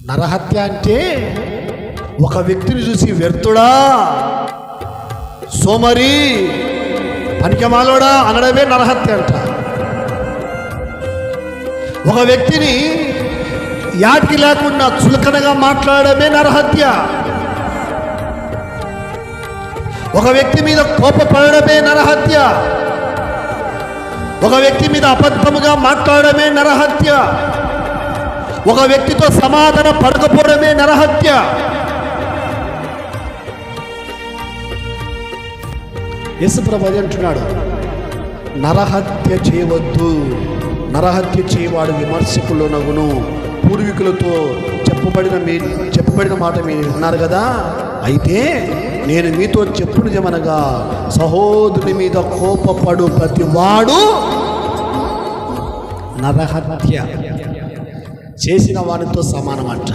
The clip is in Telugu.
నరహత్య అంటే ఒక వ్యక్తిని చూసి వ్యర్థుడా, సోమరి, పనికిమాలోడా అనడమే నరహత్య అంట. ఒక వ్యక్తిని యాటికి లేకుండా చులకనగా మాట్లాడమే నరహత్య. ఒక వ్యక్తి మీద కోపపడమే నరహత్య. ఒక వ్యక్తి మీద అబద్ధముగా మాట్లాడమే నరహత్య. ఒక వ్యక్తితో సమాధాన పడకపోవడమే నరహత్య. యేసుప్రభు అంటున్నాడు, నరహత్య చేయవద్దు, నరహత్య చేయవాడు విమర్శకులునగును. పూర్వీకులతో చెప్పబడిన మాట మీరు విన్నారు కదా. అయితే నేను మీతో చెప్పునిదేమనగా, సహోదరుని మీద కోపపడు ప్రతివాడు నరహత్య చేసిన వారితో సమానమంట.